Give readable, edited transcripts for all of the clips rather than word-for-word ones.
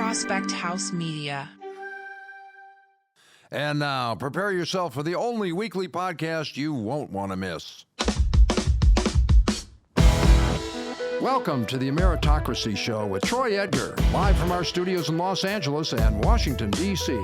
Prospect House Media. And now, prepare yourself for the only weekly podcast you won't want to miss. Welcome to the Ameritocracy Show with Troy Edgar, live from our studios in Los Angeles and Washington, D.C.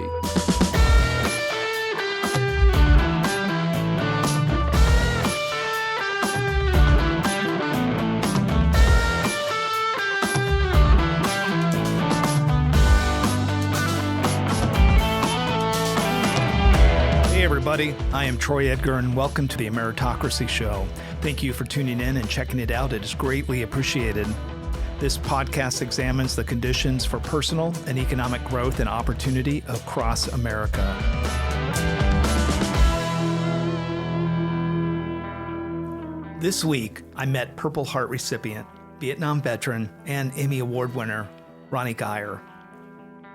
Hey everybody, I am Troy Edgar and welcome to the Ameritocracy Show. Thank you for tuning in and checking it out. It is greatly appreciated. This podcast examines the conditions for personal and economic growth and opportunity across America. This week, I met Purple Heart recipient, Vietnam veteran, and Emmy Award winner, Ronnie Guyer.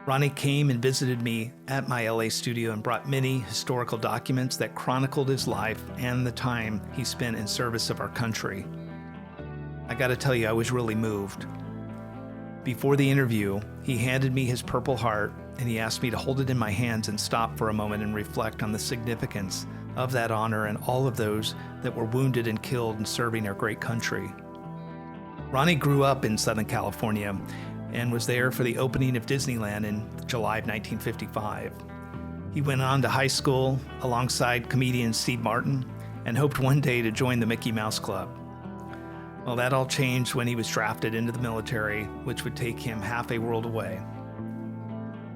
Ronnie came and visited me at my LA studio and brought many historical documents that chronicled his life and the time he spent in service of our country. I gotta tell you, I was really moved. Before the interview, he handed me his Purple Heart and he asked me to hold it in my hands and stop for a moment and reflect on the significance of that honor and all of those that were wounded and killed in serving our great country. Ronnie grew up in Southern California and was there for the opening of Disneyland in July of 1955. He went on to high school alongside comedian Steve Martin and hoped one day to join the Mickey Mouse Club. Well, that all changed when he was drafted into the military, which would take him half a world away.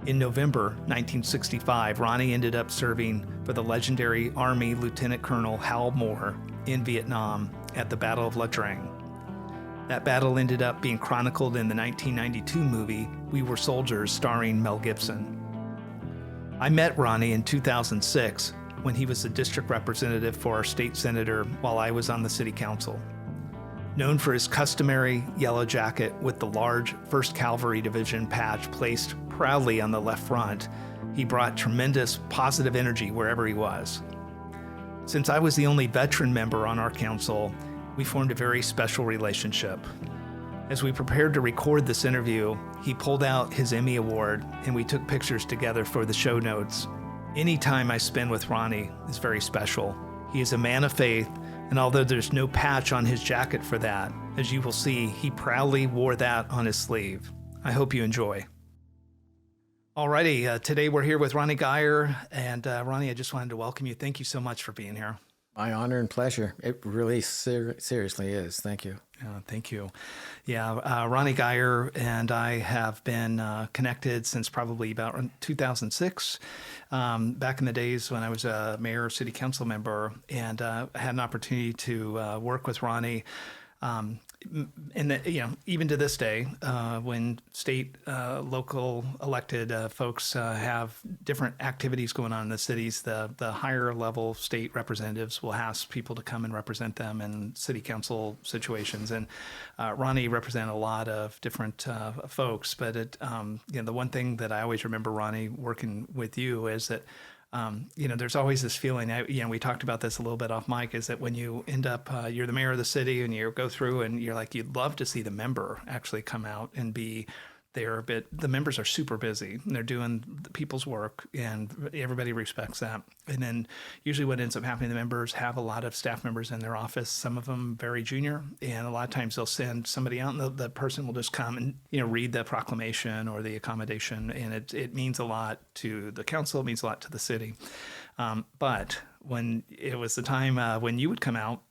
In November 1965, Ronnie ended up serving for the legendary Army Lieutenant Colonel Hal Moore in Vietnam at the Battle of Drang. That battle ended up being chronicled in the 1992 movie We Were Soldiers, starring Mel Gibson. I met Ronnie in 2006 when he was the district representative for our state senator while I was on the city council. Known for his customary yellow jacket with the large 1st Cavalry Division patch placed proudly on the left front, he brought tremendous positive energy wherever he was. Since I was the only veteran member on our council, we formed a very special relationship. As we prepared to record this interview, he pulled out his Emmy Award and we took pictures together for the show notes. Any time I spend with Ronnie is very special. He is a man of faith, and although there's no patch on his jacket for that, as you will see, he proudly wore that on his sleeve. I hope you enjoy. Alrighty, today we're here with Ronnie Guyer, and Ronnie, I just wanted to welcome you. Thank you so much for being here. My honor and pleasure. It really seriously is. Thank you. Thank you. Yeah, Ronnie Guyer and I have been connected since probably about 2006, back in the days when I was a mayor or city council member, and I had an opportunity to work with Ronnie. And even to this day, when state, local elected folks have different activities going on in the cities, the higher level state representatives will ask people to come and represent them in city council situations. And Ronnie represented a lot of different folks, but the one thing that I always remember, Ronnie, working with you is that there's always this feeling, we talked about this a little bit off mic, is that when you end up, you're the mayor of the city and you go through and you're like, you'd love to see the member actually come out and be there, but the members are super busy and they're doing the people's work and everybody respects that. And then usually what ends up happening, the members have a lot of staff members in their office, some of them very junior, and a lot of times they'll send somebody out and the person will just come and, read the proclamation or the accommodation. And it means a lot to the council, it means a lot to the city. But when it was the time when you would come out,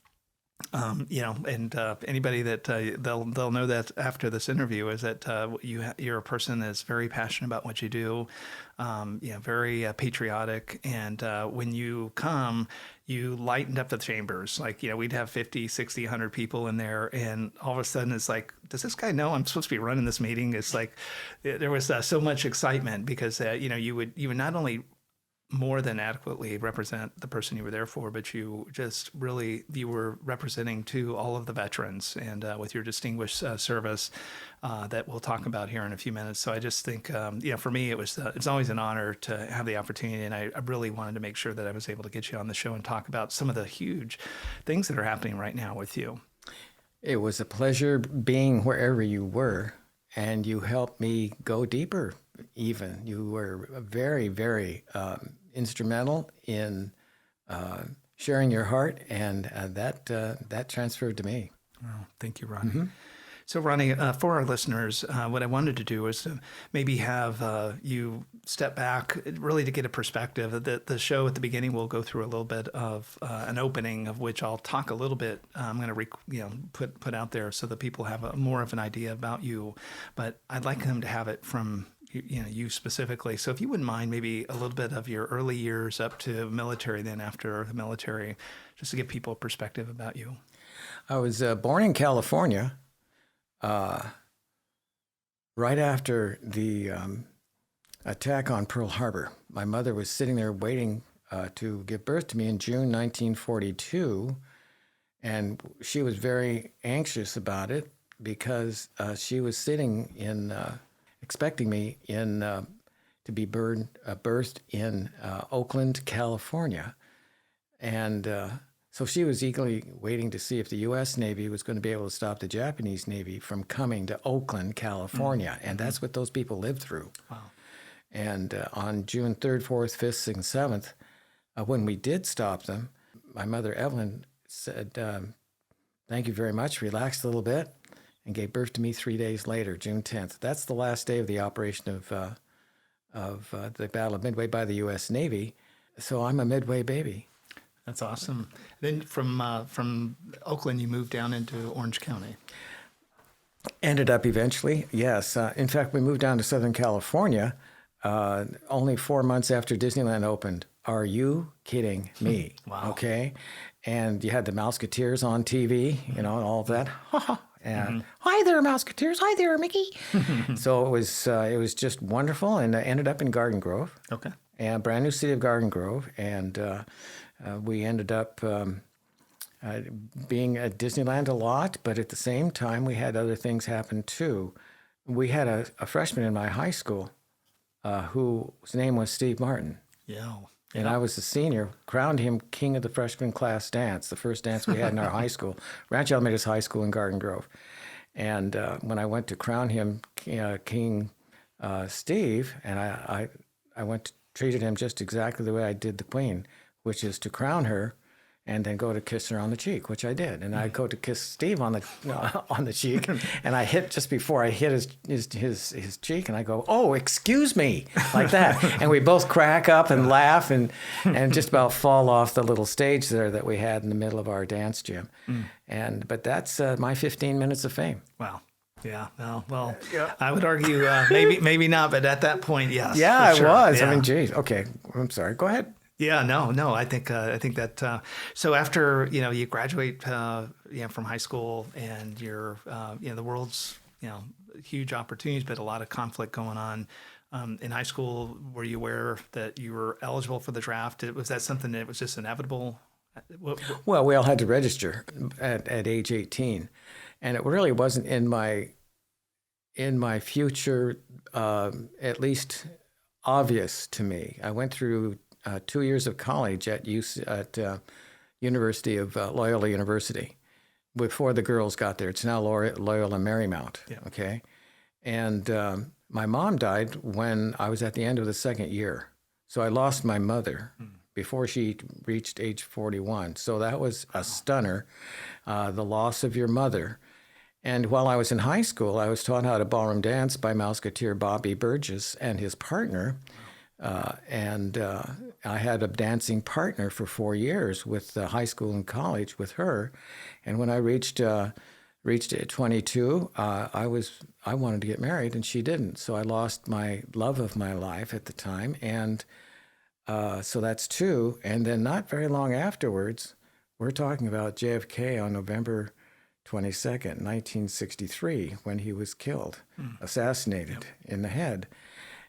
anybody that they'll know that after this interview is that you're a person that's very passionate about what you do, very patriotic, and when you come, you lightened up the chambers. Like, we'd have 50, 60, 100 people in there, and all of a sudden it's like, does this guy know I'm supposed to be running this meeting? It's like there was so much excitement because you would not only more than adequately represent the person you were there for, but you were representing to all of the veterans and with your distinguished service that we'll talk about here in a few minutes. So I just think, for me, it's always an honor to have the opportunity, and I really wanted to make sure that I was able to get you on the show and talk about some of the huge things that are happening right now with you. It was a pleasure being wherever you were, and you helped me go deeper even. You were very, very instrumental in sharing your heart, and that transferred to me. Oh, thank you, Ronnie. So, Ronnie, for our listeners, what I wanted to do was maybe have you step back, really to get a perspective. The show at the beginning will go through a little bit of an opening, of which I'll talk a little bit. I'm going to put out there so that people have more of an idea about you. But I'd like them to have it from you specifically. So, if you wouldn't mind, maybe a little bit of your early years up to military, then after the military, just to give people a perspective about you. I was born in California. Right after the attack on Pearl Harbor. My mother was sitting there waiting to give birth to me in June 1942, and she was very anxious about it because she was sitting in, expecting me to be birthed in Oakland, California. And so she was eagerly waiting to see if the U.S. Navy was going to be able to stop the Japanese Navy from coming to Oakland, California. And that's what those people lived through. Wow. And on June 3rd, 4th, 5th, 6th, 7th, when we did stop them, my mother, Evelyn, said, thank you very much, relaxed a little bit, and gave birth to me 3 days later, June 10th. That's the last day of the operation of the Battle of Midway by the U.S. Navy. So I'm a Midway baby. That's awesome. Then from Oakland, you moved down into Orange County. Ended up eventually, yes. In fact, we moved down to Southern California only 4 months after Disneyland opened. Are you kidding me? Wow. Okay. And you had the Mouseketeers on TV, and all of that. And hi there, Mouseketeers. Hi there, Mickey. So it was just wonderful, and I ended up in Garden Grove. Okay. And brand new city of Garden Grove, and we ended up being at Disneyland a lot, but at the same time, we had other things happen too. We had a freshman in my high school whose name was Steve Martin. Yeah. And I was a senior, crowned him king of the freshman class dance, the first dance we had in our high school, Rancho Almeida's High School in Garden Grove. And when I went to crown him King Steve, and I treated him just exactly the way I did the Queen, which is to crown her and then go to kiss her on the cheek, which I did. And I go to kiss Steve on the cheek, and I hit just before I hit his cheek, and I go, "Oh, excuse me," like that. And we both crack up and laugh and just about fall off the little stage there that we had in the middle of our dance gym. But that's my 15 minutes of fame. Wow. Yeah. Well, I would argue maybe not, but at that point, yes. Yeah, sure. it was. Yeah. I mean, geez. Okay, I'm sorry. Go ahead. Yeah, no. I think that. So after you graduate, from high school, and you're the world's huge opportunities, but a lot of conflict going on. In high school, were you aware that you were eligible for the draft? Was that something that was just inevitable? Well, we all had to register at age 18, and it really wasn't in my future, at least obvious to me. I went through 2 years of college at University of Loyola University before the girls got there. It's now Loyola Marymount. Yeah. Okay, and my mom died when I was at the end of the second year, so I lost my mother before she reached age 41. So that was a stunner, the loss of your mother. And while I was in high school, I was taught how to ballroom dance by Mouseketeer Bobby Burgess and his partner. And I had a dancing partner for 4 years with high school and college with her. And when I reached 22, I wanted to get married, and she didn't. So I lost my love of my life at the time. And so that's two. And then not very long afterwards, we're talking about JFK on November 22nd, 1963, when he was killed, assassinated in the head.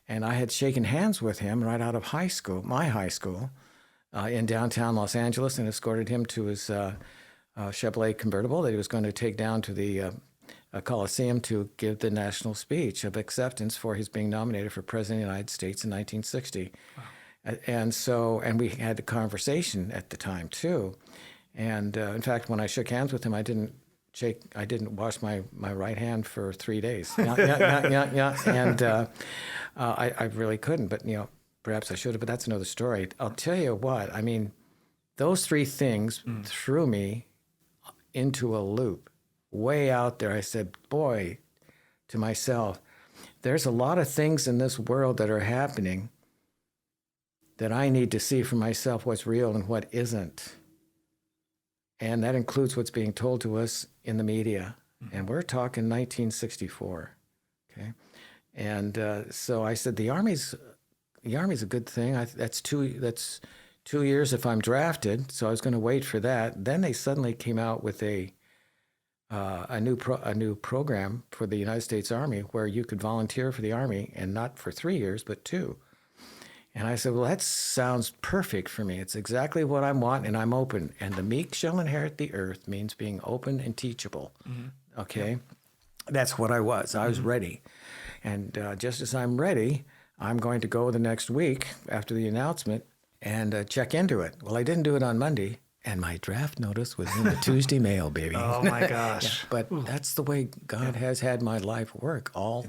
And I had shaken hands with him right out of high school, my high school, in downtown Los Angeles, and escorted him to his Chevrolet convertible that he was going to take down to the Coliseum to give the national speech of acceptance for his being nominated for President of the United States in 1960. Wow. And we had a conversation at the time, too. And in fact, when I shook hands with him, I didn't wash my right hand for 3 days. Yeah. And I really couldn't, but perhaps I should have. But that's another story. I'll tell you what. I mean, those three things threw me into a loop, way out there. I said, boy, to myself, there's a lot of things in this world that are happening that I need to see for myself what's real and what isn't. And that includes what's being told to us in the media. And we're talking 1964, okay? And so I said, the Army's a good thing. That's 2 years if I'm drafted, so I was going to wait for that. Then they suddenly came out with a new program for the United States Army where you could volunteer for the Army, and not for 3 years, but 2. And I said, well, that sounds perfect for me. It's exactly what I want, and I'm open. And the meek shall inherit the earth means being open and teachable. Okay? Yep. That's what I was. I was ready. And just as I'm ready, I'm going to go the next week after the announcement and check into it. Well, I didn't do it on Monday, and my draft notice was in the Tuesday mail, baby. Oh, my gosh. Yeah, but that's the way God has had my life work all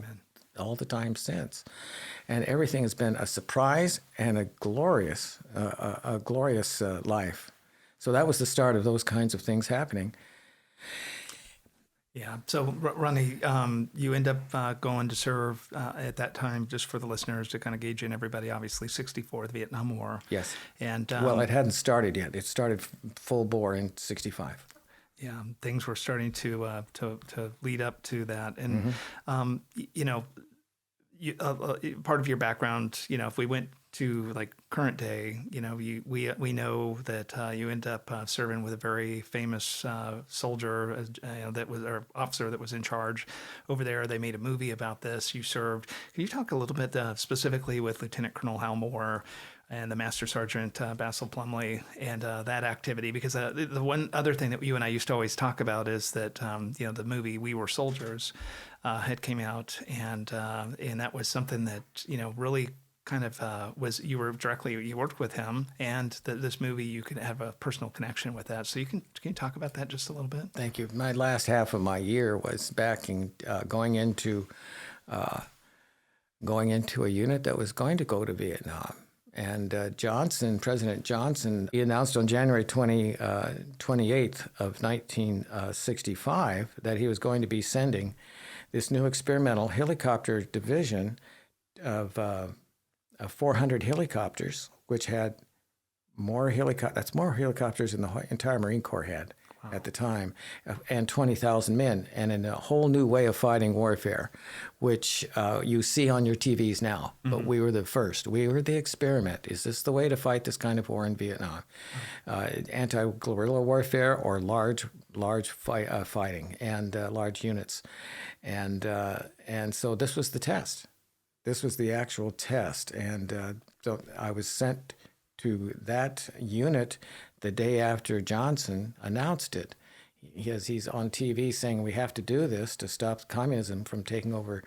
the time since. And everything has been a surprise and a glorious life. So that was the start of those kinds of things happening. Yeah. So, Ronnie, you end up going to serve at that time, just for the listeners to kind of gauge in everybody, obviously 64, the Vietnam War. Yes. And well, it hadn't started yet. It started full bore in 65. Yeah, things were starting to lead up to that. And, part of your background, if we went to like current day, we know that you end up serving with a very famous soldier that was, or officer that was in charge over there. They made a movie about this. You served. Can you talk a little bit specifically with Lieutenant Colonel Hal Moore and the Master Sergeant Basil Plumley and that activity? Because the one other thing that you and I used to always talk about is that the movie We Were Soldiers had came out, and that was something that really kind of was, you worked with him, and this movie, you could have a personal connection with that. So can you talk about that just a little bit? Thank you. My last half of my year was going into a unit that was going to go to Vietnam. And President Johnson, he announced on January 28th of 1965 that he was going to be sending this new experimental helicopter division of 400 helicopters, which had more helicopters than the entire Marine Corps had at the time, and 20,000 men, and in a whole new way of fighting warfare, which you see on your TVs now. But we were the first. We were the experiment. Is this the way to fight this kind of war in Vietnam? Anti-guerrilla warfare or large fighting and large units, and so this was the test. This was the actual test, and so I was sent to that unit the day after Johnson announced it. He's on TV saying we have to do this to stop communism from taking over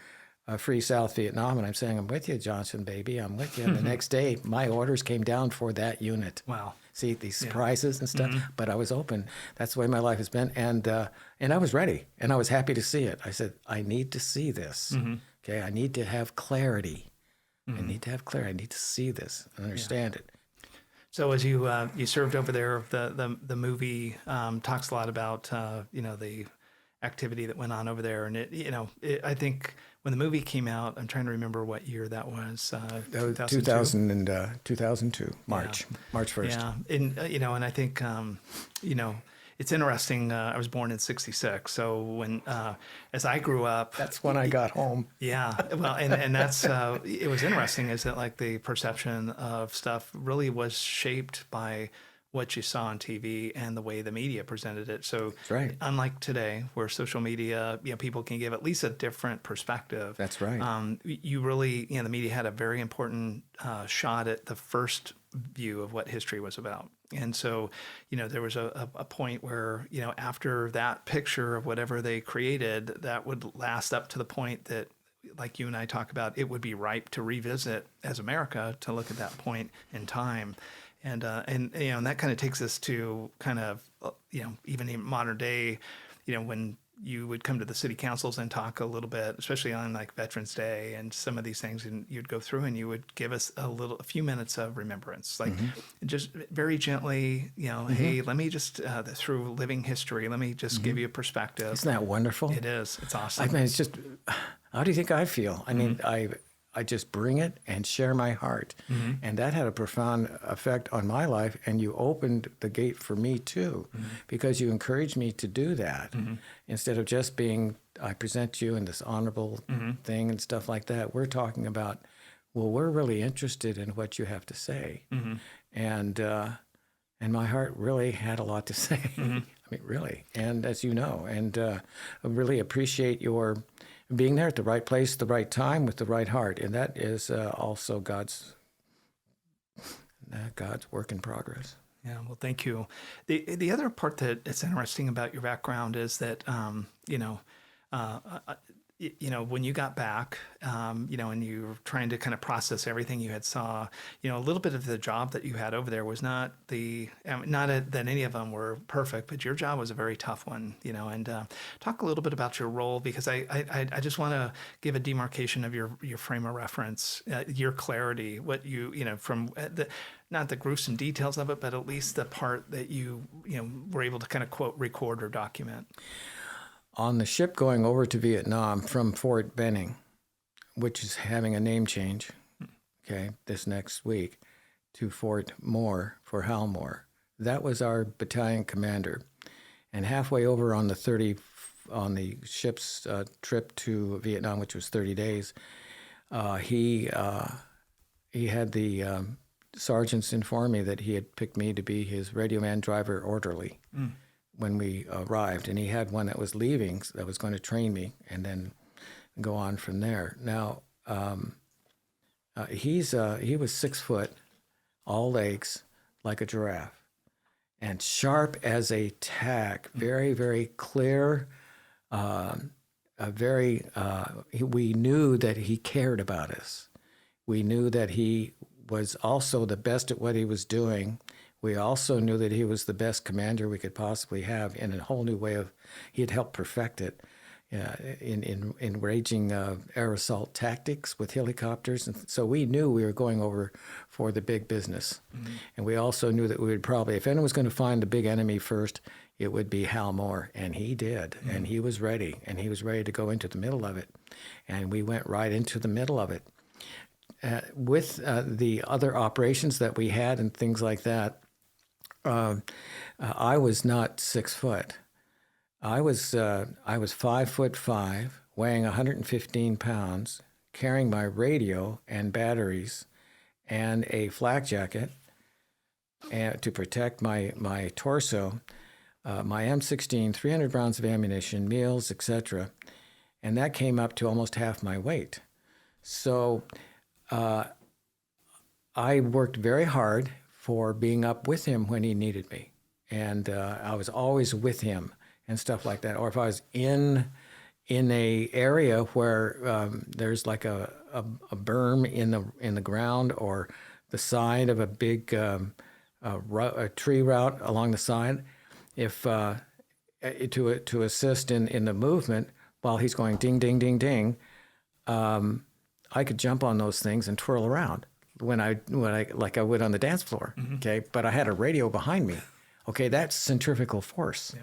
free South Vietnam. And I'm saying, I'm with you, Johnson, baby. I'm with you. And the next day, my orders came down for that unit. Wow. See, these surprises and stuff. But I was open. That's the way my life has been. And I was ready. And I was happy to see it. I said, I need to see this. Okay, I need to have clarity. I need to have clarity. I need to see this and understand it. So as you served over there, the movie talks a lot about the activity that went on over there, and I think when the movie came out, I'm trying to remember what year that was. 2002, March 1st. Yeah, and and I think it's interesting. I was born in '66, so when as I grew up, that's when I got home. Yeah, well, and that's it was interesting is that like the perception of stuff really was shaped by what you saw on TV and the way the media presented it. So that's right. Unlike today, where social media, people can give at least a different perspective. That's right. You really, the media had a very important shot at the first view of what history was about. And so, there was a point where, after that picture of whatever they created, that would last up to the point that, like you and I talk about, it would be ripe to revisit as America to look at that point in time. And that kind of takes us to kind of, even in modern day, when you would come to the city councils and talk a little bit, especially on like Veterans Day and some of these things, and you'd go through and you would give us a few minutes of remembrance, like just very gently, hey, let me just through living history, let me just give you a perspective. Isn't that wonderful? It is. It's awesome. I mean, it's just, how do you think I feel? I mean, I just bring it and share my heart. And that had a profound effect on my life. And you opened the gate for me too, because you encouraged me to do that. Instead of just being, I present you in this honorable thing and stuff like that. We're talking about, well, we're really interested in what you have to say. And my heart really had a lot to say. I mean, really. And as you know, and I really appreciate your being there at the right place, the right time, with the right heart. And that is also God's work in progress. Yeah, well, thank you. The other part that is interesting about your background is that, when you got back, and you were trying to kind of process everything you had saw, a little bit of the job that you had over there was not that any of them were perfect, but your job was a very tough one, and talk a little bit about your role, because I just want to give a demarcation of your frame of reference, your clarity, what you, from not the gruesome details of it, but at least the part that you were able to kind of quote, record or document. On the ship going over to Vietnam from Fort Benning, which is having a name change, this next week, to Fort Moore for Hal Moore. That was our battalion commander. And halfway over on the ship's trip to Vietnam, which was 30 days, he had the sergeants inform me that he had picked me to be his radio man, driver, orderly. When we arrived, and he had one that was leaving that was going to train me and then go on from there. Now, he was 6 foot, all legs, like a giraffe, and sharp as a tack, very, very clear, we knew that he cared about us. We knew that he was also the best at what he was doing. We also knew that he was the best commander we could possibly have in a whole new way he had helped perfect it in raging air assault tactics with helicopters. And so we knew we were going over for the big business. And we also knew that we would probably, if anyone was going to find the big enemy first, it would be Hal Moore. And he did. And he was ready. And he was ready to go into the middle of it. And we went right into the middle of it. With the other operations that we had and things like that, I was not 6 foot. I was 5'5", weighing 115 pounds, carrying my radio and batteries and a flak jacket to protect my torso, my M16, 300 rounds of ammunition, meals, etc. And that came up to almost half my weight. So I worked very hard for being up with him when he needed me. And I was always with him and stuff like that. Or if I was in a area where there's like a berm in the ground or the side of a big a tree route along the side, if to assist in the movement while he's going ding, ding, ding, ding, I could jump on those things and twirl around. When I like I would on the dance floor, okay? But I had a radio behind me, okay? That's centrifugal force,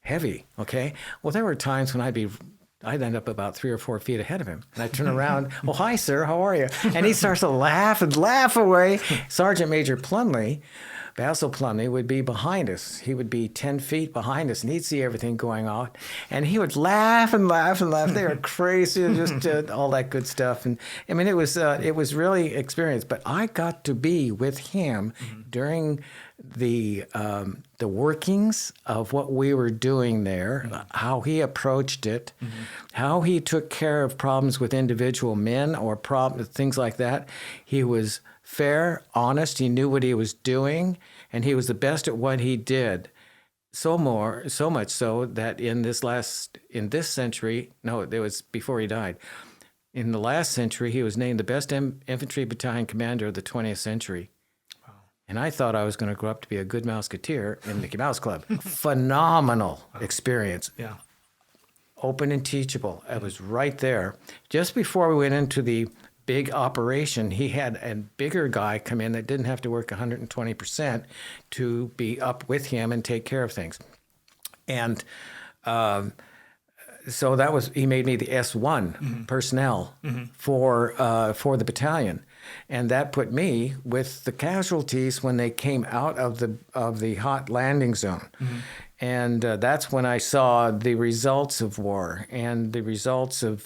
heavy, okay? Well, there were times when I'd end up about 3 or 4 feet ahead of him. And I'd turn around, well, hi, sir, how are you? And he starts to laugh away. Sergeant Major Basil Plumley would be behind us. He would be 10 feet behind us, and he'd see everything going on. And he would laugh and laugh and laugh. They were crazy, just all that good stuff. And I mean, it was really experience. But I got to be with him during the workings of what we were doing there, how he approached it, how he took care of problems with individual men or things like that. He was fair, honest, he knew what he was doing, and he was the best at what he did. So much so that in this century, no, it was before he died. In the last century, he was named the best infantry battalion commander of the 20th century. Wow. And I thought I was going to grow up to be a good Mouseketeer in Mickey Mouse Club. Phenomenal experience. Yeah. open and teachable. I was right there. Just before we went into the big operation, he had a bigger guy come in that didn't have to work 120% to be up with him and take care of things. And so he made me the S1 personnel for the battalion. And that put me with the casualties when they came out of the hot landing zone. And that's when I saw the results of war and the results of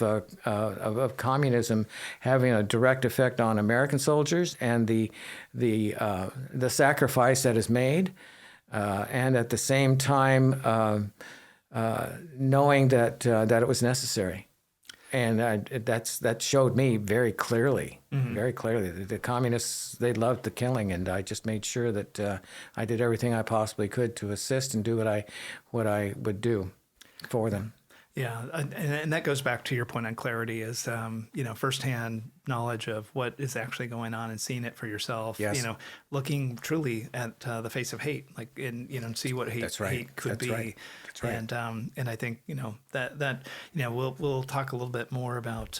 communism having a direct effect on American soldiers and the sacrifice that is made, and at the same time knowing that it was necessary. And that showed me very clearly, very clearly. The communists, they loved the killing, and I just made sure that I did everything I possibly could to assist and do what I would do for them. Yeah, and that goes back to your point on clarity is, firsthand knowledge of what is actually going on and seeing it for yourself. Yes. Looking truly at the face of hate, and see what hate could be. Right. That's right. And I think that we'll talk a little bit more about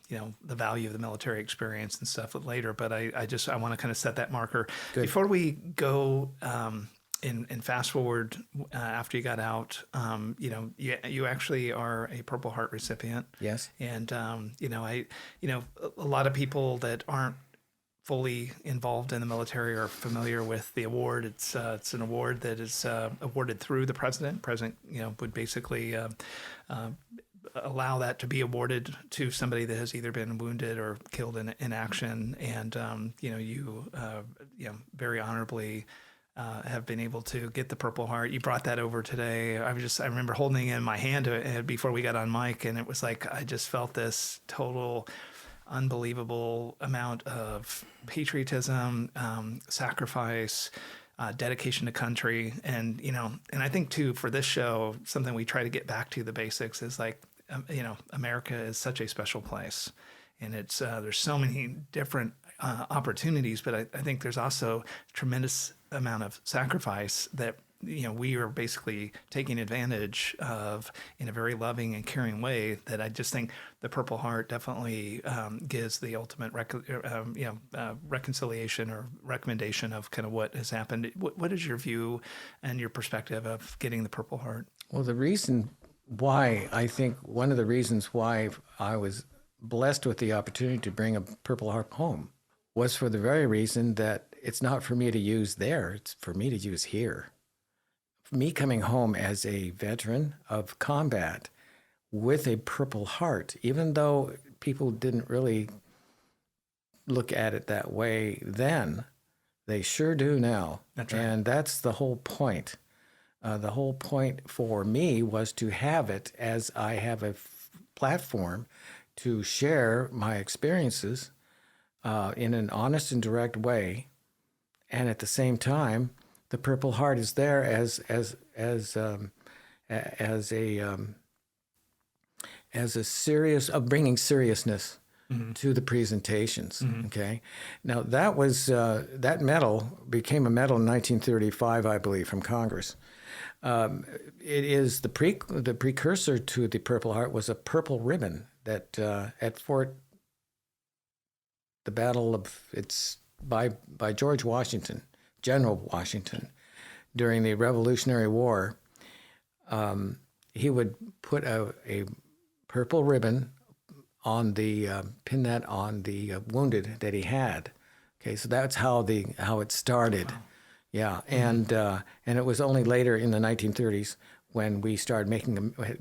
the value of the military experience and stuff later. But I want to kind of set that marker. Good. Before we go. And fast forward after you got out, you actually are a Purple Heart recipient. Yes. And a lot of people that aren't fully involved in the military are familiar with the award. It's an award that is awarded through the president. President, would basically allow that to be awarded to somebody that has either been wounded or killed in action. And you very honorably. Have been able to get the Purple Heart. You brought that over today. I remember holding it in my hand before we got on mic, and it was like I just felt this total, unbelievable amount of patriotism, sacrifice, dedication to country, and I think too for this show, something we try to get back to the basics is America is such a special place, and it's there's so many different opportunities, but I think there's also tremendous amount of sacrifice that we are basically taking advantage of in a very loving and caring way that I just think the Purple Heart definitely gives the ultimate reconciliation or recommendation of kind of what has happened. What is your view and your perspective of getting the Purple Heart? Well, I think one of the reasons why I was blessed with the opportunity to bring a Purple Heart home was for the very reason that it's not for me to use there, it's for me to use here. Me coming home as a veteran of combat with a Purple Heart, even though people didn't really look at it that way then, they sure do now. That's right. And that's the whole point. The whole point for me was to have it as I have a platform to share my experiences in an honest and direct way, and at the same time, the Purple Heart is there as a serious of bringing seriousness to the presentations. Okay, now that was that medal became a medal in 1935, I believe, from Congress. It is the precursor to the Purple Heart was a purple ribbon that at the battle of by George Washington, General Washington, during the Revolutionary War. He would put a purple ribbon on pin that on the wounded that he had. Okay, so that's how it started. Wow. Yeah, and it was only later in the 1930s when we started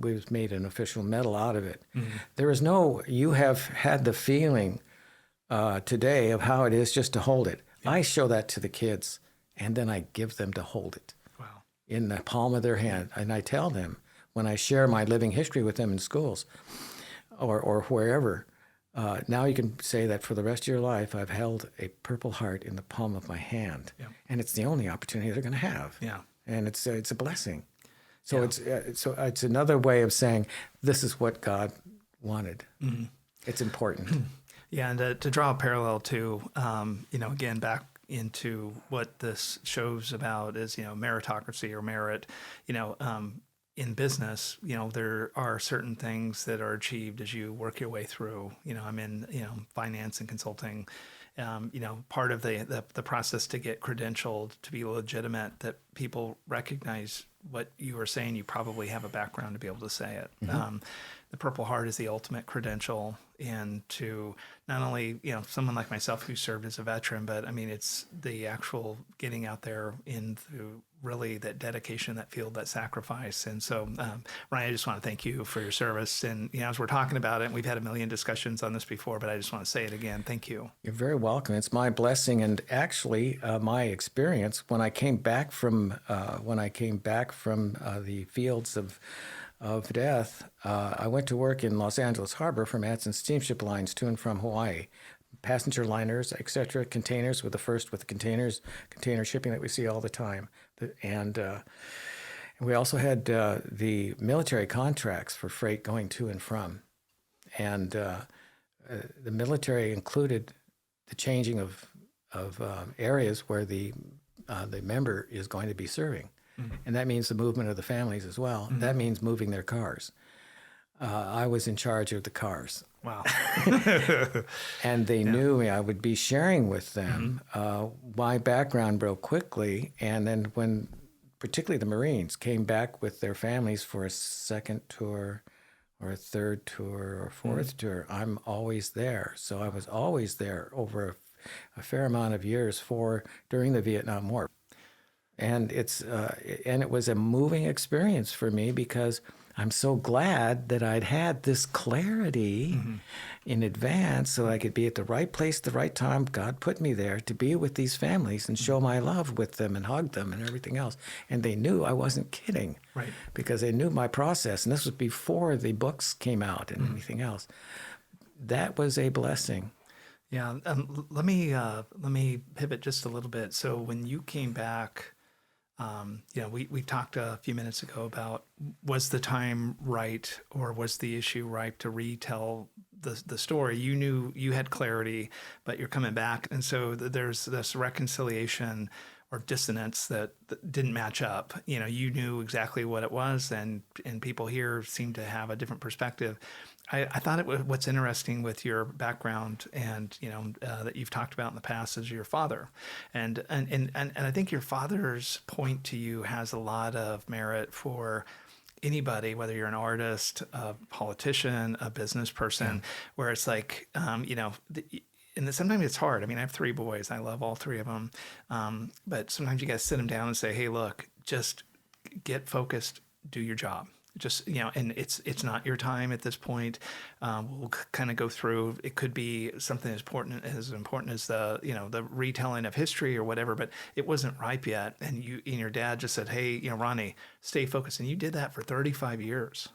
we made an official medal out of it. There is you have had the feeling today of how it is just to hold it. Yeah. I show that to the kids, and then I give them to hold it. Wow. In the palm of their hand. And I tell them, when I share my living history with them in schools or wherever, now you can say that for the rest of your life, I've held a Purple Heart in the palm of my hand. Yeah. And it's the only opportunity they're going to have. Yeah. And it's a blessing. So it's another way of saying, this is what God wanted. Mm-hmm. It's important. Yeah, and to draw a parallel to, again, back into what this show's about is, meritocracy or merit. in business, there are certain things that are achieved as you work your way through. I'm in, finance and consulting. Part of the process to get credentialed, to be legitimate, that people recognize what you are saying, you probably have a background to be able to say it. The Purple Heart is the ultimate credential, and to not only, someone like myself who served as a veteran, but I mean, it's the actual getting out there into really that dedication, that field, that sacrifice. And so, Ryan, I just want to thank you for your service. And, as we're talking about it, we've had a million discussions on this before, but I just want to say it again. Thank you. You're very welcome. It's my blessing, and actually my experience when I came back from the fields of death. I went to work in Los Angeles Harbor for Matson Steamship Lines to and from Hawaii, passenger liners, etc., containers, with the container shipping that we see all the time, and we also had the military contracts for freight going to and from, and the military included the changing of areas where the member is going to be serving. And that means the movement of the families as well. That means moving their cars. I was in charge of the cars. Wow. And they knew I would be sharing with them my background real quickly. And then when particularly the Marines came back with their families for a second tour or a third tour or fourth tour, I'm always there. So I was always there over a fair amount of years during the Vietnam War. And it was a moving experience for me because I'm so glad that I'd had this clarity in advance so I could be at the right place at the right time. God put me there to be with these families and show my love with them and hug them and everything else. And they knew I wasn't kidding, right? Because they knew my process. And this was before the books came out and anything else. That was a blessing. Yeah. Let me pivot just a little bit. So when you came back, we talked a few minutes ago about, was the time right or was the issue right to retell the story? You knew you had clarity, but you're coming back. And so there's this reconciliation or dissonance that didn't match up. You knew exactly what it was, and people here seem to have a different perspective. I thought what's interesting with your background and that you've talked about in the past is your father, and I think your father's point to you has a lot of merit for anybody, whether you're an artist, a politician, a business person, where it's like and sometimes it's hard. I mean, I have 3 boys. I love all 3 of them, but sometimes you got to sit them down and say, "Hey, look, just get focused, do your job." Just, and it's not your time at this point. We'll kind of go through, it could be something as important as the retelling of history or whatever, but it wasn't ripe yet. And your dad just said, "Hey, Ronnie, stay focused." And you did that for 35 years.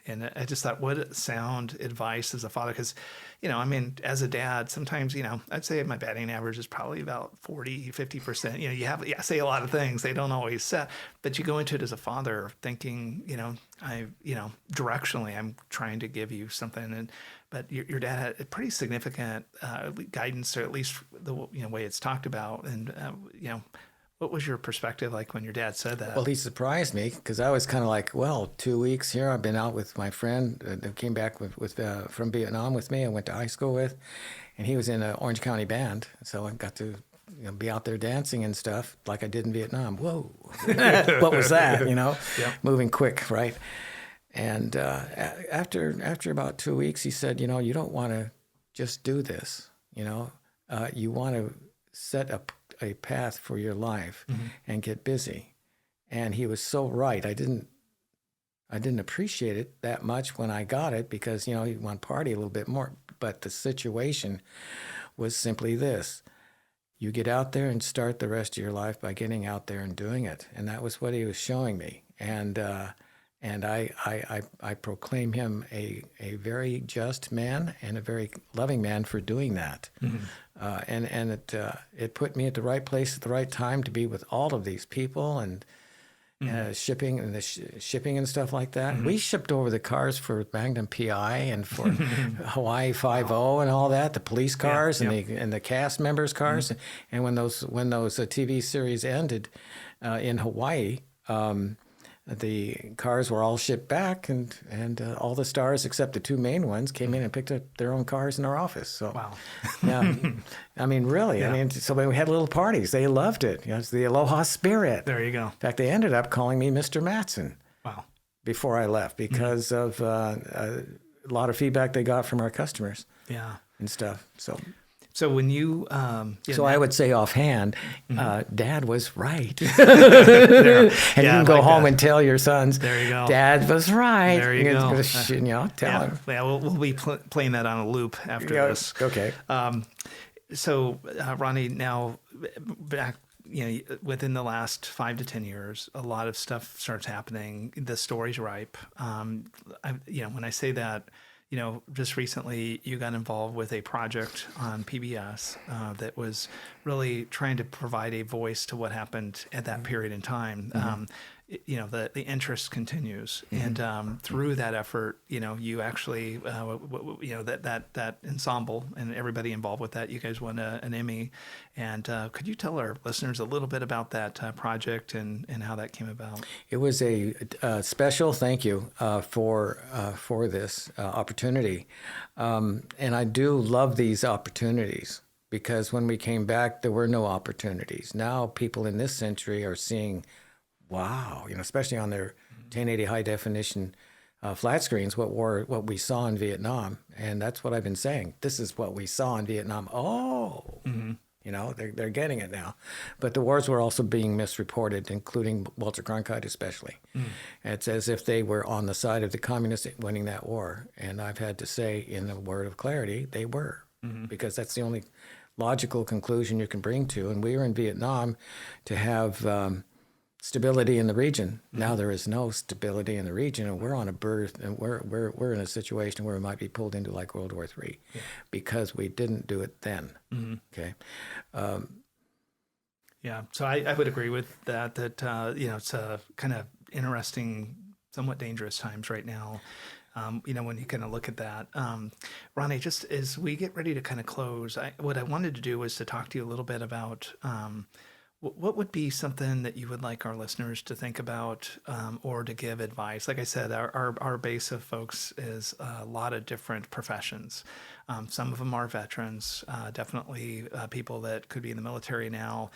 And I just thought, what sound advice as a father, because, as a dad, sometimes, I'd say my batting average is probably about 40, 50%. You say a lot of things, they don't always set, but you go into it as a father thinking, directionally, I'm trying to give you something. But your dad had a pretty significant guidance, or at least the way it's talked about. And, what was your perspective like when your dad said that? Well, he surprised me because I was kind of like, 2 weeks here. I've been out with my friend that came back from Vietnam with me. I went to high school with, and he was in an Orange County band. So I got to be out there dancing and stuff like I did in Vietnam. Whoa, what was that? Moving quick, right? And after about 2 weeks, he said, you don't want to just do this. You want to set up a path for your life and get busy. And he was so right. I didn't appreciate it that much when I got it because, you want to party a little bit more. But the situation was simply this. You get out there and start the rest of your life by getting out there and doing it. And that was what he was showing me. And I proclaim him a very just man and a very loving man for doing that. And it put me at the right place at the right time to be with all of these people and shipping and shipping and stuff like that. We shipped over the cars for Magnum PI and for Hawaii 5-0 and all that, the police cars and the cast members' cars. And when those TV series ended in Hawaii, the cars were all shipped back, and all the stars except the two main ones came in and picked up their own cars in our office. So, Wow. yeah, I mean, really, Yeah. I mean, so we had little parties. They loved it. You know, it's the aloha spirit. There you go. In fact, they ended up calling me Mr. Matson Wow. before I left because of a lot of feedback they got from our customers Yeah. and stuff. So when you, So I would say offhand, Dad was right. there, And you yeah, can go like home that. and tell your sons, There you go. Dad was right. There you go. You know, tell him. Yeah, we'll be playing that on a loop after Yeah, this. okay. So, Ronnie, now back, within the last 5 to 10 years, a lot of stuff starts happening. The story's ripe. When I say that, just recently you got involved with a project on PBS that was really trying to provide a voice to what happened at that period in time. The interest continues, and through that effort, you actually, that ensemble and everybody involved with that, you guys won an Emmy. And could you tell our listeners a little bit about that project and how that came about? It was a special thank you for this opportunity, and I do love these opportunities because when we came back, there were no opportunities. Now people in this century are seeing, wow, especially on their 1080 high definition flat screens, what we saw in Vietnam, and that's what I've been saying. This is what we saw in Vietnam. Oh. They're getting it now. But the wars were also being misreported, including Walter Cronkite especially. It's as if they were on the side of the communists winning that war. And I've had to say, in a word of clarity, they were. Because that's the only logical conclusion you can bring to. And we were in Vietnam to have stability in the region. Now there is no stability in the region, and we're on a birth, and we're in a situation where we might be pulled into like World War III because we didn't do it then. Okay. Yeah, so I would agree with that. It's a kind of interesting, somewhat dangerous times right now. When you kind of look at that, Ronnie, just as we get ready to kind of close, what I wanted to do was to talk to you a little bit about. What would be something that you would like our listeners to think about or to give advice? Like I said, our base of folks is a lot of different professions. Some of them are veterans, definitely people that could be in the military now.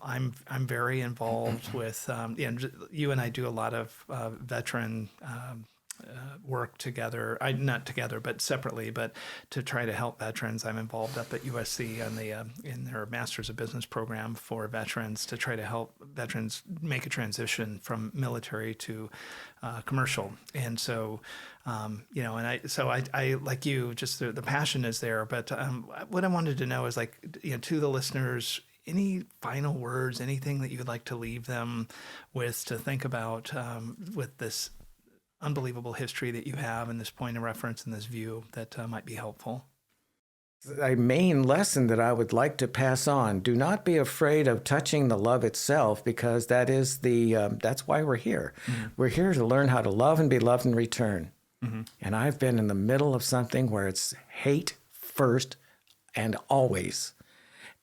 I'm very involved with, you and I do a lot of veteran work together, not together, but separately, but to try to help veterans. I'm involved up at USC on in their Masters of Business program for veterans to try to help veterans make a transition from military to commercial. And so, I like you, just the passion is there. But what I wanted to know is to the listeners, any final words, anything that you would like to leave them with to think about with this unbelievable history that you have and this point of reference and this view that might be helpful? A main lesson that I would like to pass on: do not be afraid of touching the love itself, because that is that's why we're here. We're here to learn how to love and be loved in return. And I've been in the middle of something where it's hate first and always.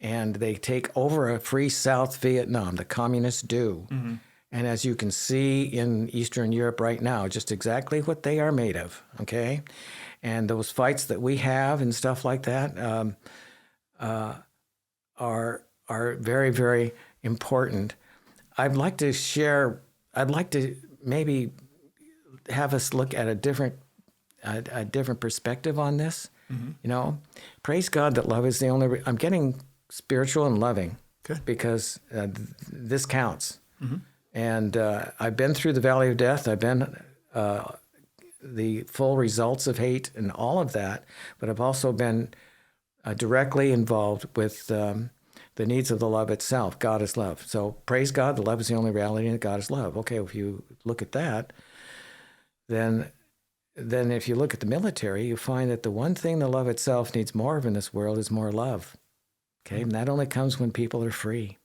And they take over a free South Vietnam. The communists do. And as you can see in Eastern Europe right now, just exactly what they are made of, okay? And those fights that we have and stuff like that are very, very important. I'd like to maybe have us look at a different perspective on this. Praise God that love is the only. I'm getting spiritual and loving. Good. Because this counts. And I've been through the valley of death. I've been the full results of hate and all of that. But I've also been directly involved with the needs of the love itself. God is love. So praise God, the love is the only reality, and God is love. Okay, if you look at that, then if you look at the military, you find that the one thing the love itself needs more of in this world is more love. Okay, and that only comes when people are free.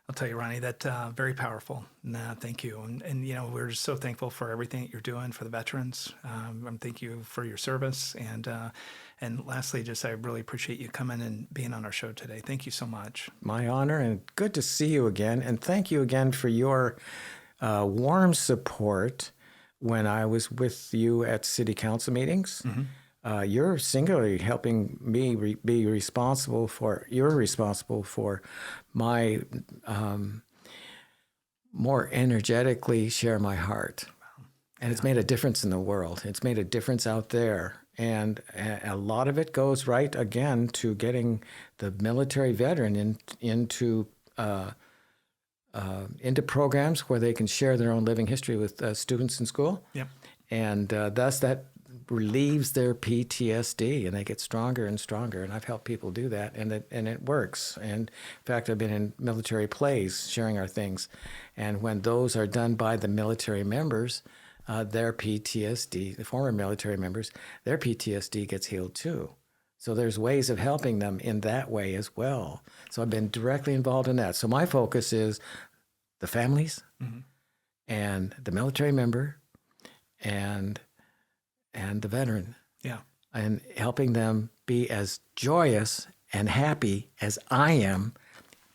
I'll tell you, Ronnie, that very powerful. Thank you. And we're just so thankful for everything that you're doing for the veterans. Thank you for your service. And lastly, I really appreciate you coming and being on our show today. Thank you so much. My honor, and good to see you again. And thank you again for your warm support when I was with you at city council meetings. You're singularly helping me be responsible for. You're responsible for my more energetically share my heart, and it's made a difference in the world. It's made a difference out there, and a lot of it goes right again to getting the military veteran into programs where they can share their own living history with students in school. Yep. And thus that relieves their PTSD, and they get stronger and stronger. And I've helped people do that, and it works. And in fact, I've been in military plays sharing our things. And when those are done by the military members, their PTSD, the former military members, their PTSD gets healed too. So there's ways of helping them in that way as well. So I've been directly involved in that. So my focus is the families and the military member and the veteran. Yeah. And helping them be as joyous and happy as I am,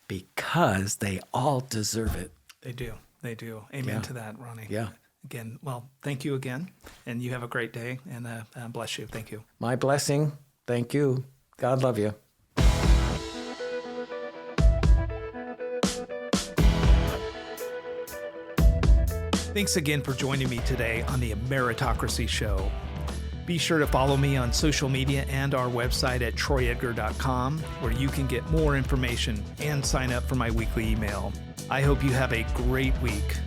because they all deserve it. They do. They do. Amen to that, Ronnie. Yeah. Again, well, thank you again, and you have a great day, and bless you. Thank you. My blessing. Thank you. God love you. Thanks again for joining me today on the Ameritocracy Show. Be sure to follow me on social media and our website at troyedgar.com, where you can get more information and sign up for my weekly email. I hope you have a great week.